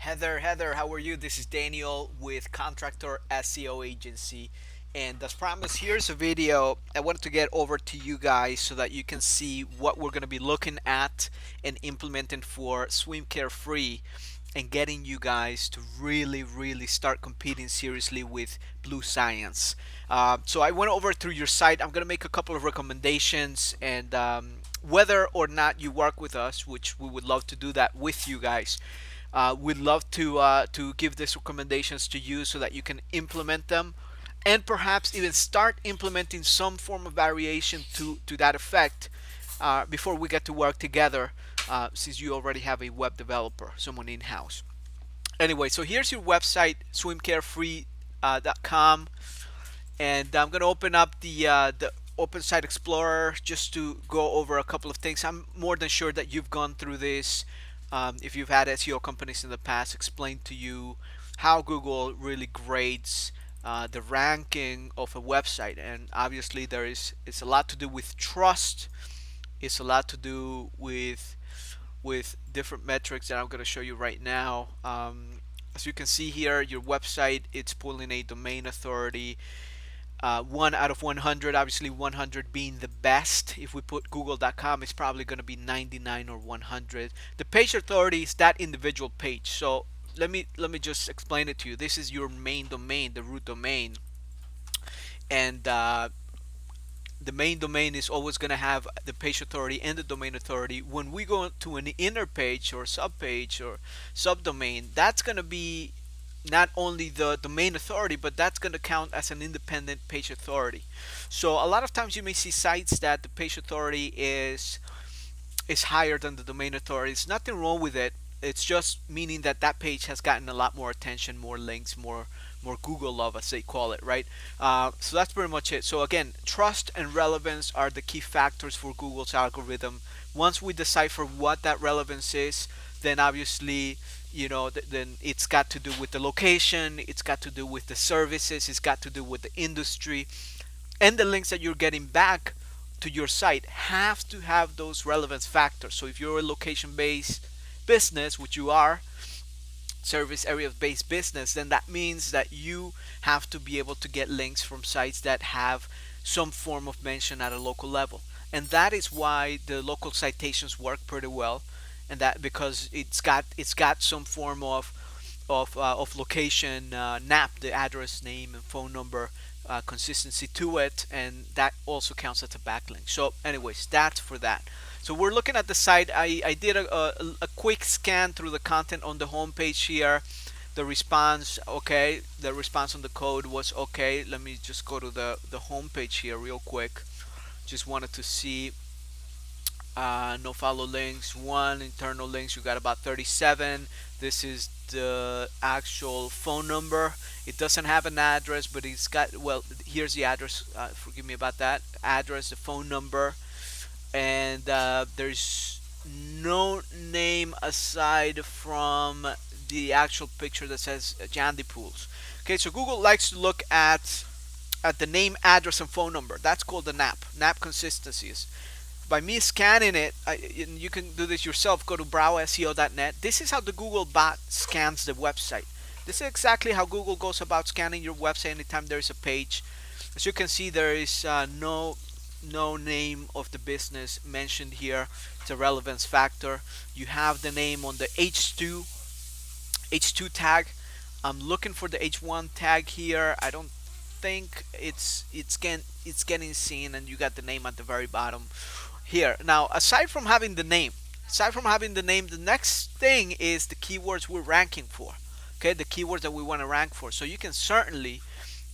Heather, how are you? This is Daniel with Contractor SEO Agency. And as promised, here's a video I wanted to get over to you guys so that you can see what we're going to be looking at and implementing for Swim Care Free and getting you guys to really start competing seriously with Blue Science. So I went over through your site. I'm going to make a couple of recommendations and whether or not you work with us, which we would love to do that with you guys. We'd love to give these recommendations to you so that you can implement them and perhaps even start implementing some form of variation to that effect before we get to work together since you already have a web developer, someone in-house. Anyway, so here's your website, swimcarefree.com, and I'm going to open up the Open Site Explorer just to go over a couple of things. I'm more than sure that you've gone through this. If you've had SEO companies in the past explain to you how Google really grades the ranking of a website, and obviously it's a lot to do with trust. It's a lot to do with different metrics that I'm going to show you right now. As you can see here, your website, it's pulling a domain authority 1 out of 100, obviously 100 being the best. If we put google.com, it's probably going to be 99 or 100. The page authority is that individual page. So let me just explain it to you. This is your main domain, the root domain, and the main domain is always going to have the page authority and the domain authority. When we go to an inner page or subpage or subdomain, that's going to be not only the domain authority, but that's going to count as an independent page authority. So a lot of times you may see sites that the page authority is higher than the domain authority. There's nothing wrong with it. It's just meaning that that page has gotten a lot more attention, more links, more Google love, as they call it, right? So that's pretty much it. So again, trust and relevance are the key factors for Google's algorithm. Once we decipher what that relevance is, then obviously, then it's got to do with the location, it's got to do with the services, it's got to do with the industry, and the links that you're getting back to your site have to have those relevance factors. So if you're a location-based business, which you are, service area based business, then that means that you have to be able to get links from sites that have some form of mention at a local level. And that is why the local citations work pretty well, and that because it's got some form of location, NAP, the address, name, and phone number, consistency to it, and that also counts as a backlink. So anyways, that's for that. So we're looking at the site. I did a quick scan through the content on the home page here. The response, okay. The response on the code was okay. Let me just go to the home page here real quick. Just wanted to see no follow links, one internal links. You got about 37. This is the actual phone number. It doesn't have an address, but it's got, well, here's the address. Forgive me about that. Address, the phone number, and there's no name aside from the actual picture that says Jandy Pools. Okay, so Google likes to look at the name, address, and phone number. That's called the NAP consistencies. By me scanning it, and you can do this yourself, go to browseo.net. This is how the Google bot scans the website. This is exactly how Google goes about scanning your website anytime there is a page. As you can see, there is no name of the business mentioned here. It's a relevance factor. You have the name on the H2 tag. I'm looking for the H1 tag here. I don't think it's getting seen, and you got the name at the very bottom here. Now, aside from having the name, the next thing is the keywords we're ranking for. Okay, the keywords that we want to rank for. So you can certainly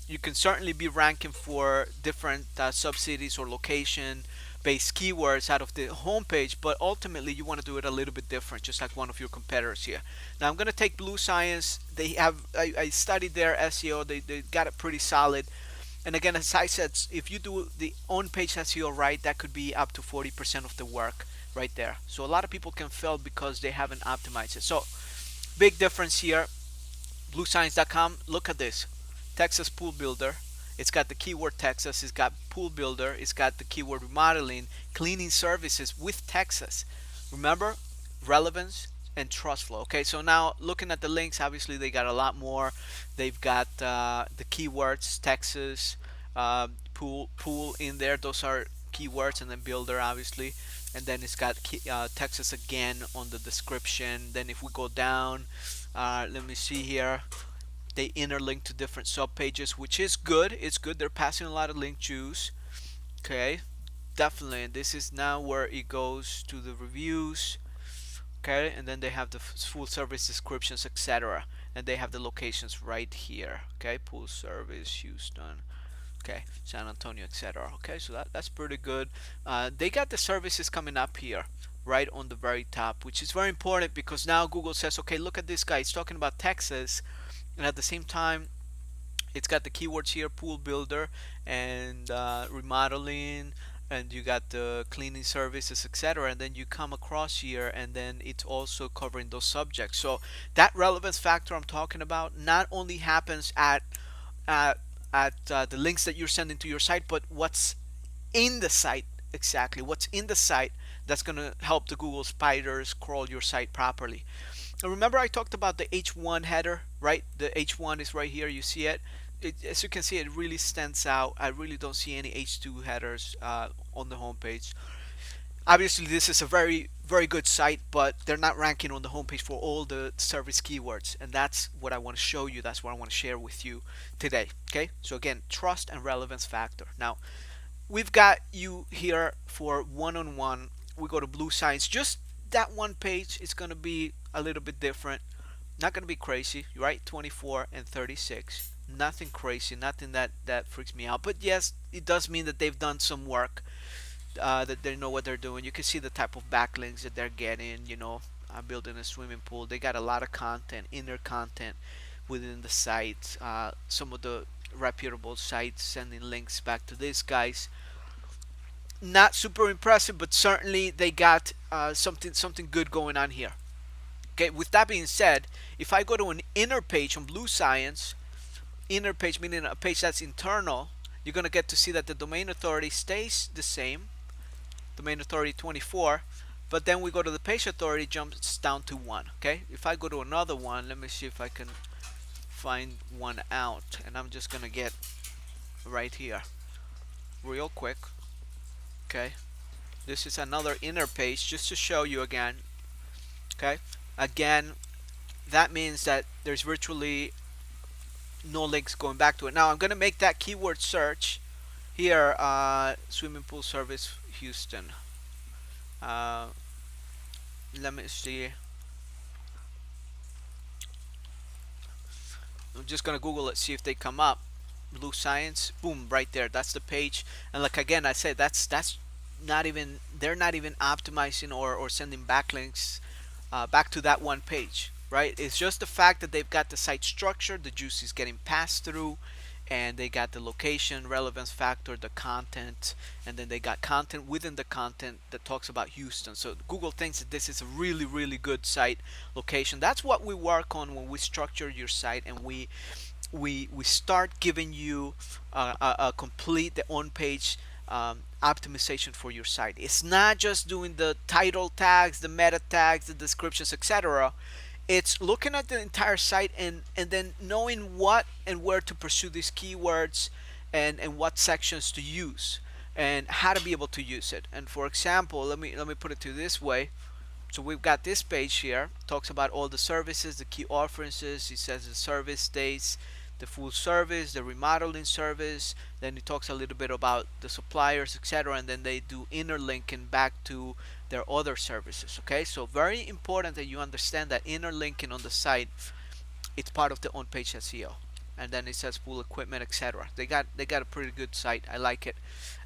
be ranking for different subcities or location based keywords out of the homepage, but ultimately you want to do it a little bit different, just like one of your competitors here. Now I'm going to take Blue Science. They have I studied their SEO. They got it pretty solid. And again, as I said, if you do the on-page SEO right, that could be up to 40% of the work right there. So a lot of people can fail because they haven't optimized it. So big difference here. BlueScience.com. Look at this. Texas Pool Builder. It's got the keyword Texas. It's got Pool Builder. It's got the keyword remodeling, cleaning services with Texas. Remember, relevance, and trust flow. Okay, so now looking at the links, obviously they got a lot more. They've got the keywords, Texas, pool in there. Those are keywords, and then builder, obviously. And then it's got Texas again on the description. Then if we go down, let me see here. They interlink to different sub pages, which is good. It's good. They're passing a lot of link juice. Okay, definitely. And this is now where it goes to the reviews. Okay, and then they have the full service descriptions, etc. And they have the locations right here. Okay, pool service, Houston, okay, San Antonio, etc. Okay, so that's pretty good. They got the services coming up here right on the very top, which is very important because now Google says, okay, look at this guy, he's talking about Texas, and at the same time it's got the keywords here, pool builder and remodeling, and you got the cleaning services, etc. And then you come across here and then it's also covering those subjects. So that relevance factor I'm talking about not only happens at the links that you're sending to your site, but what's in the site, exactly what's in the site, that's going to help the Google spiders crawl your site properly. And remember I talked about the H1 header, right? The H1 is right here, you see it. As you can see, it really stands out. I really don't see any H2 headers on the homepage. Obviously this is a very good site, but they're not ranking on the homepage for all the service keywords, and that's what I want to show you. That's what I want to share with you today. Okay, so again, trust and relevance factor. Now we've got you here for one-on-one. We go to Blue Science. Just that one page is going to be a little bit different, not going to be crazy, right? 24 and 36, nothing crazy, nothing that freaks me out. But yes, it does mean that they've done some work, that they know what they're doing. You can see the type of backlinks that they're getting. Building a swimming pool. They got a lot of content, inner content within the site. Some of the reputable sites sending links back to these guys. Not super impressive, but certainly they got something good going on here. Okay, with that being said, if I go to an inner page on Blue Science, inner page meaning a page that's internal, you're going to get to see that the domain authority stays the same, domain authority 24, but then we go to the page authority, jumps down to 1. Okay, if I go to another one, let me see if I can find one out, and I'm just going to get right here real quick. Okay, this is another inner page just to show you again. Okay, again, that means that there's virtually no links going back to it. Now I'm going to make that keyword search here, swimming pool service Houston. Let me see. I'm just going to Google it, see if they come up. Blue Science, boom, right there. That's the page. And like again, I said, that's not even, they're not even optimizing or sending backlinks back to that one page, right? It's just the fact that they've got the site structure, the juice is getting passed through, and they got the location, relevance factor, the content, and then they got content within the content that talks about Houston. So Google thinks that this is a really good site location. That's what we work on when we structure your site, and we start giving you a complete, the on-page optimization for your site. It's not just doing the title tags, the meta tags, the descriptions, etc. It's looking at the entire site and then knowing what and where to pursue these keywords, and what sections to use and how to be able to use it. And for example, let me put it to this way. So we've got this page here, talks about all the services, the key offerings. It says the service dates, the full service, the remodeling service. Then it talks a little bit about the suppliers, etc. And then they do interlinking back to their other services. Okay, so very important that you understand that interlinking on the site, it's part of the on-page SEO. And then it says pool equipment, etc. They got a pretty good site. I like it.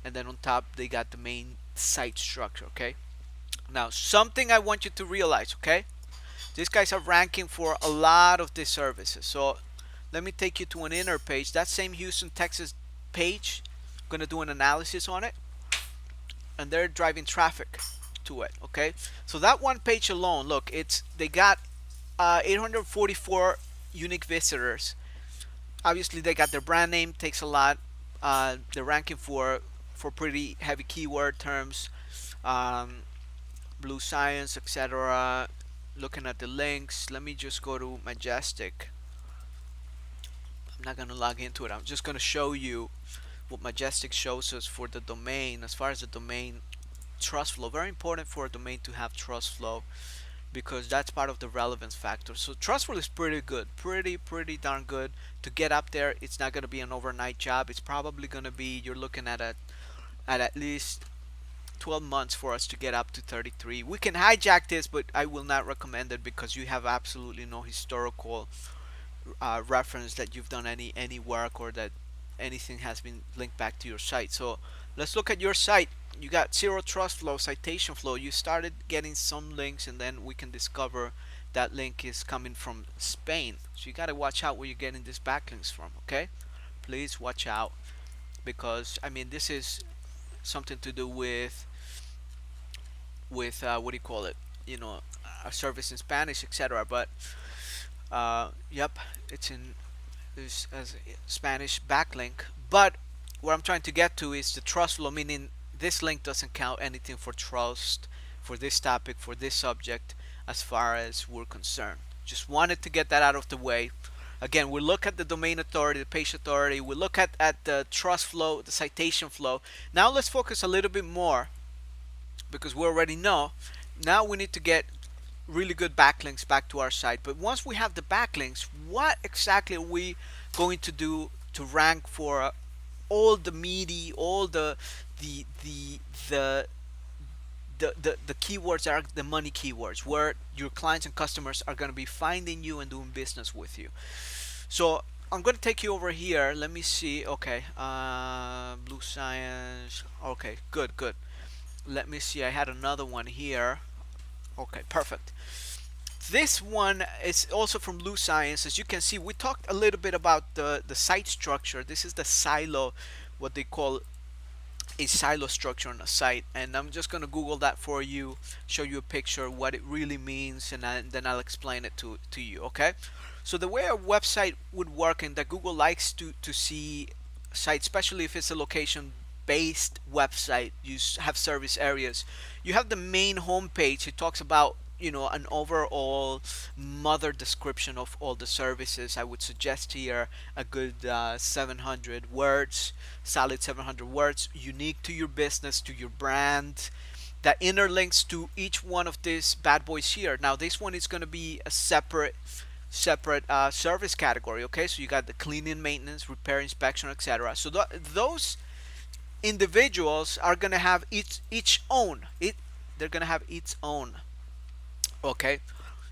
And then on top they got the main site structure. Okay. Now something I want you to realize. Okay, these guys are ranking for a lot of these services. So let me take you to an inner page. That same Houston, Texas page, I'm gonna do an analysis on it, and they're driving traffic to it. Okay, so that one page alone, look, they got 844 unique visitors. Obviously, they got their brand name, takes a lot. They're ranking for pretty heavy keyword terms, Blue Science, etc. looking at the links. Let me just go to Majestic. I'm not going to log into it. I'm just going to show you what Majestic shows us for the domain. As far as the domain trust flow, very important for a domain to have trust flow, because that's part of the relevance factor. So trust flow is pretty good, pretty darn good to get up there. It's not going to be an overnight job. It's probably going to be, you're looking at least 12 months for us to get up to 33. We can hijack this, but I will not recommend it because you have absolutely no historical reference that you've done any work, or that anything has been linked back to your site. So let's look at your site. You got zero trust flow, citation flow. You started getting some links, and then we can discover that link is coming from Spain. So you got to watch out where you're getting these backlinks from. Okay, please watch out, because I mean, this is something to do with what do you call it? You know, a service in Spanish, etc. But yep, it's in this as a Spanish backlink. But what I'm trying to get to is the trust flow, meaning this link doesn't count anything for trust for this topic, for this subject, as far as we're concerned. Just wanted to get that out of the way. Again, we look at the domain authority, the page authority, we look at the trust flow, the citation flow. Now let's focus a little bit more, because we already know. Now we need to get really good backlinks back to our site. But once we have the backlinks, what exactly are we going to do to rank for all the meaty, all the the the the keywords are the money keywords, where your clients and customers are going to be finding you and doing business with you. So I'm going to take you over here. Let me see. Okay, blue science. Okay, good. Let me see. I had another one here. Okay, perfect. This one is also from Blue Science. As you can see, we talked a little bit about the site structure. This is the silo, what they call a silo structure on a site, and I'm just gonna Google that for you, show you a picture what it really means, and then I'll explain it to you. Okay, so the way a website would work, and that Google likes to see sites, especially if it's a location based website, you have service areas. You have the main homepage. It talks about, you know, an overall mother description of all the services. I would suggest here a good 700 words, solid 700 words, unique to your business, to your brand, that interlinks to each one of these bad boys here. Now this one is going to be a separate service category. Okay, so you got the cleaning, maintenance, repair, inspection, etc. So those individuals are going to have each own it they're going to have its own, okay,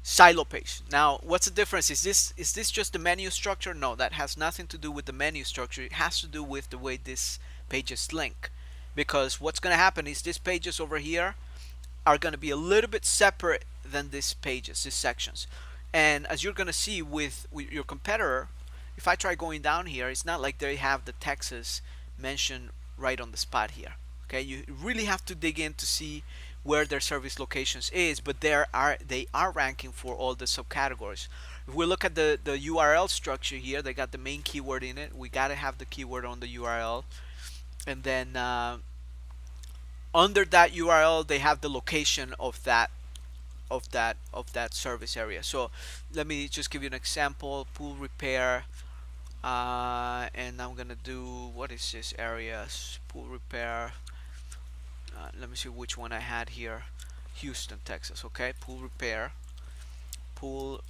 silo page. Now what's the difference? Is this just the menu structure? No, that has nothing to do with the menu structure. It has to do with the way this pages link, because what's going to happen is these pages over here are going to be a little bit separate than these pages, these sections. And as you're going to see with your competitor, if I try going down here, it's not like they have the Texas mentioned right on the spot here. Okay, you really have to dig in to see where their service locations is, but they are ranking for all the subcategories. If we look at the URL structure here, they got the main keyword in it. We got to have the keyword on the URL, and then under that URL they have the location of that service area. So let me just give you an example: pool repair, and I'm gonna do, what is this area? Pool repair. Let me see which one I had here. Houston, Texas. Okay, pool repair, pool.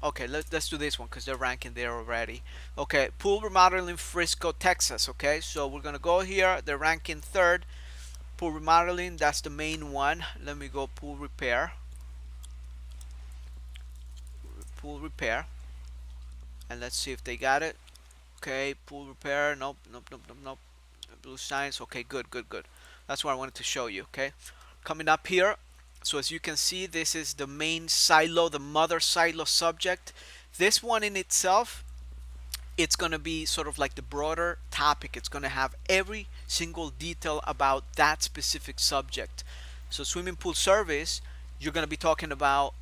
Okay, let's do this one because they're ranking there already. Okay, pool remodeling, Frisco, Texas. Okay, so we're gonna go here. They're ranking third. Pool remodeling, that's the main one. Let me go pool repair, and let's see if they got it. Okay, pool repair. Nope. Blue science. Okay, good. That's what I wanted to show you. Okay, coming up here. So as you can see, this is the main silo, the mother silo subject. This one in itself, it's going to be sort of like the broader topic. It's going to have every single detail about that specific subject. So swimming pool service, you're going to be talking about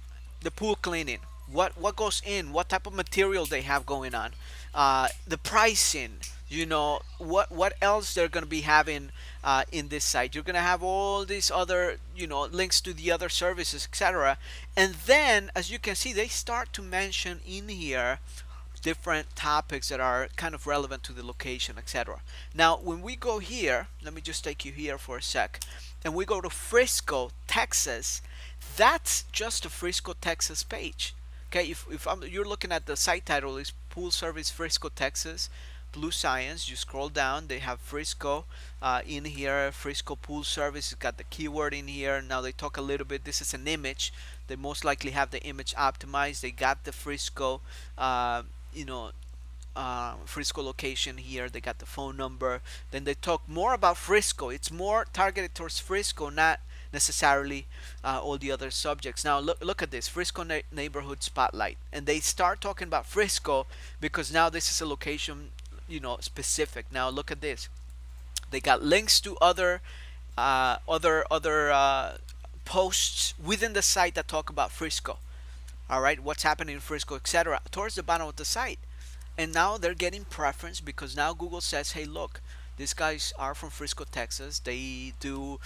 the pool cleaning, what goes in, what type of material they have going on, the pricing, What else they're going to be having in this site. You're going to have all these other links to the other services, etc. And then, as you can see, they start to mention in here different topics that are kind of relevant to the location, etc. Now, when we go here, let me just take you here for a sec, and we go to Frisco, Texas. That's just a Frisco, Texas page. Okay, if you're looking at the site title is Pool Service Frisco, Texas, Blue Science. You scroll down, they have Frisco in here. Frisco Pool Service has got the keyword in here. Now they talk a little bit. This is an image. They most likely have the image optimized. They got the Frisco, uh, you know, Frisco location here. They got the phone number. Then they talk more about Frisco. It's more targeted towards Frisco, not necessarily all the other subjects. Now look at this Frisco neighborhood spotlight, and they start talking about Frisco because now this is a location specific. Now look at this. They got links to other posts within the site that talk about Frisco. All right, what's happening in Frisco, etc. Towards the bottom of the site. And now they're getting preference because now Google says, hey, look, these guys are from Frisco, Texas. They do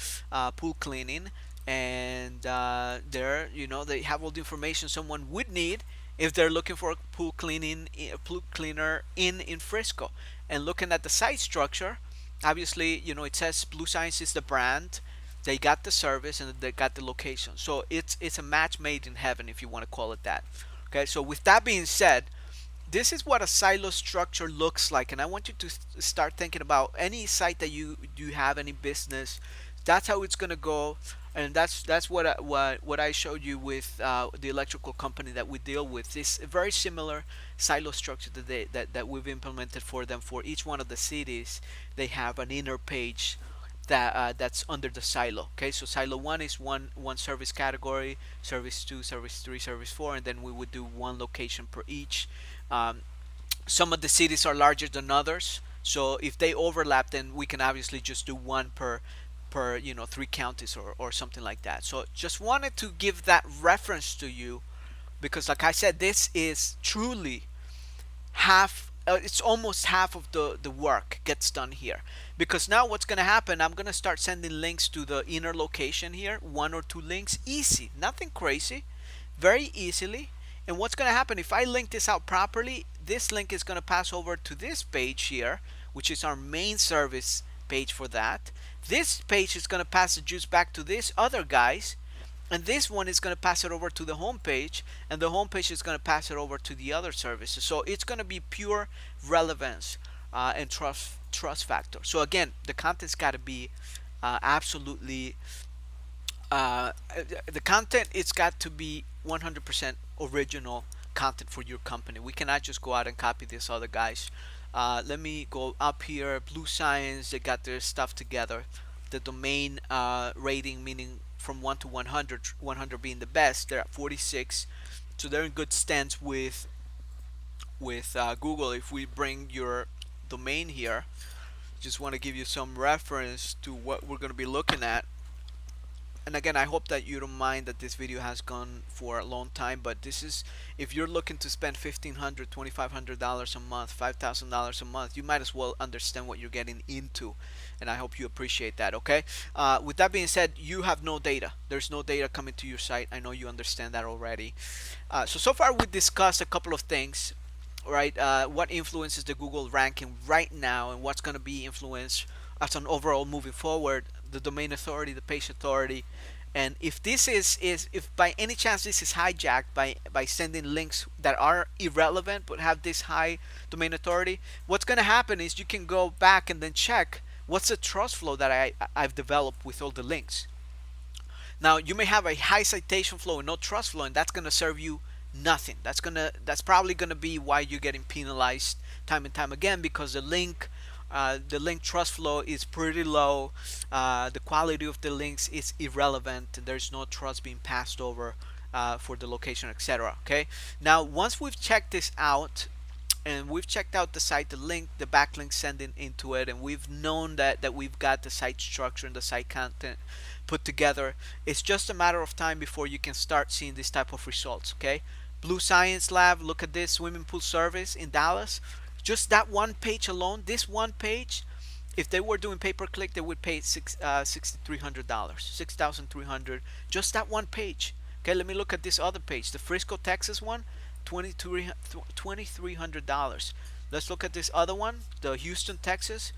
pool cleaning, and they have all the information someone would need if they're looking for a pool cleaner in Frisco. And looking at the site structure, obviously, it says Blue Science is the brand. They got the service and they got the location. So it's a match made in heaven, if you want to call it that. Okay, so with that being said, this is what a silo structure looks like, and I want you to start thinking about any site that you have, any business. That's how it's gonna go, and that's what I showed you with the electrical company that we deal with. This very similar silo structure that we've implemented for them. For each one of the cities, they have an inner page that's under the silo. Okay, so silo one is one service category, service two, service three, service four, and then we would do one location per each. um, some of the cities are larger than others, so if they overlap, then we can obviously just do one per 3 counties or something like that. So just wanted to give that reference to you because, like I said, this is truly half. It's almost half of the work gets done here, because now what's going to happen, I'm going to start sending links to the inner location here, 1 or 2 links, easy, nothing crazy, very easily. And what's going to happen if I link this out properly, this link is going to pass over to this page here, which is our main service page for that. This page is going to pass the juice back to this other guys, and this one is going to pass it over to the home page, and the home page is going to pass it over to the other services. So it's going to be pure relevance and trust factor. So again, the content's got to be absolutely the content. It's got to be 100% original content for your company. We cannot just go out and copy this other guys. Let me go up here. Blue Science, they got their stuff together. The domain rating, meaning from 1 to 100, 100 being the best, they're at 46. So they're in good stance with Google. If we bring your domain here, just want to give you some reference to what we're going to be looking at. And again, I hope that you don't mind that this video has gone for a long time, but this is, if you're looking to spend $1,500, $2,500 a month, $5,000 a month, you might as well understand what you're getting into, and I hope you appreciate that. Okay, with that being said, you have no data. There's no data coming to your site. I know you understand that already. So far we discussed a couple of things, right? What influences the Google ranking right now, and what's going to be influenced as an overall moving forward, the domain authority, the page authority. And if this if by any chance this is hijacked by sending links that are irrelevant but have this high domain authority, what's going to happen is you can go back and then check what's the trust flow that I've developed with all the links. Now you may have a high citation flow and no trust flow, and that's going to serve you nothing. That's probably going to be why you're getting penalized time and time again, because the link trust flow is pretty low. The quality of the links is irrelevant, and there's no trust being passed over for the location, etc. Okay. Now, once we've checked this out, and we've checked out the site, the link, the backlink sending into it, and we've known that we've got the site structure and the site content put together, it's just a matter of time before you can start seeing this type of results. Okay. Blue Science Lab, look at this, swimming pool service in Dallas. Just that one page alone, this one page, if they were doing pay per click, they would pay $6,300, 6,300. Just that one page. Okay, let me look at this other page, the Frisco, Texas one, $2,300. Let's look at this other one, the Houston, Texas,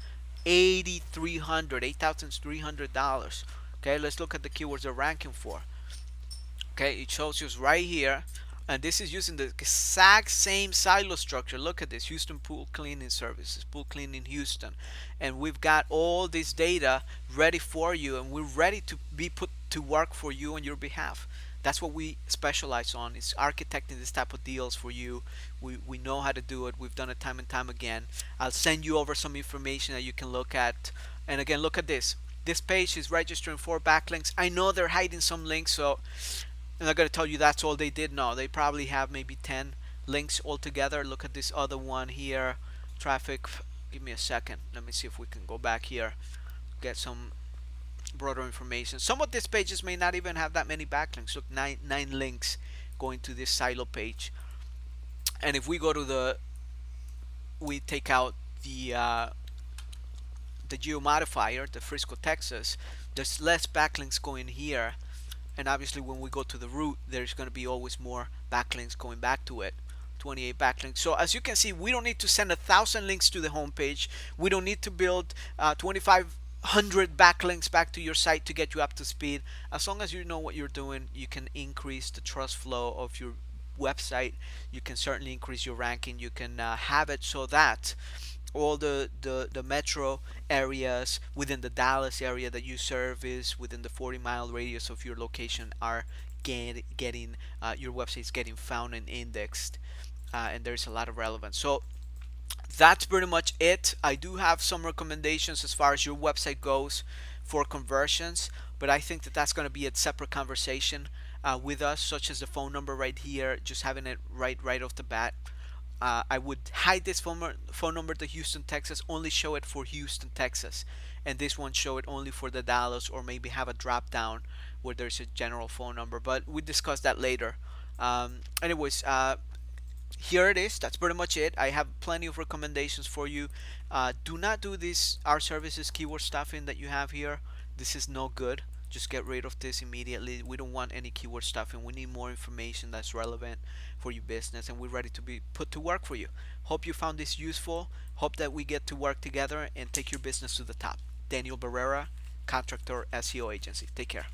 $8,300. Okay, let's look at the keywords they're ranking for. Okay, it shows you right here, and this is using the exact same silo structure. Look at this: Houston pool cleaning services, pool cleaning Houston, and we've got all this data ready for you, and we're ready to be put to work for you on your behalf. That's what we specialize on, is architecting this type of deals for you. We know how to do it. We've done it time and time again. I'll send you over some information that you can look at. And again, look at this. This page is registering 4 backlinks. I know they're hiding some links, so I'm not going to tell you that's all they did. No, they probably have maybe 10 links altogether. Look at this other one here. Traffic. Give me a second. Let me see if we can go back here. Get some broader information. Some of these pages may not even have that many backlinks. Look, nine links going to this silo page. And if we go to we take out the geo modifier, the Frisco, Texas, there's less backlinks going here. And obviously when we go to the root, there's going to be always more backlinks going back to it. 28 backlinks. So as you can see, we don't need to send 1,000 links to the homepage. We don't need to build 2,500 backlinks back to your site to get you up to speed. As long as you know what you're doing, you can increase the trust flow of your website. You can certainly increase your ranking. You can have it so that all the metro areas within the Dallas area that you service, within the 40-mile radius of your location, are getting your website's getting found and indexed, and there's a lot of relevance. So that's pretty much it. I do have some recommendations as far as your website goes for conversions, but I think that that's going to be a separate conversation with us, such as the phone number right here, just having it right off the bat. I would hide this phone number to Houston, Texas, only show it for Houston, Texas, and this one show it only for the Dallas, or maybe have a drop down where there's a general phone number, but we discuss that later. Anyways, here it is. That's pretty much it. I have plenty of recommendations for you. Do not do this our services keyword stuffing that you have here. This is no good. Just get rid of this immediately. We don't want any keyword stuffing. We need more information that's relevant for your business, and we're ready to be put to work for you. Hope you found this useful. Hope that we get to work together and take your business to the top. Daniel Barrera, Contractor SEO Agency. Take care.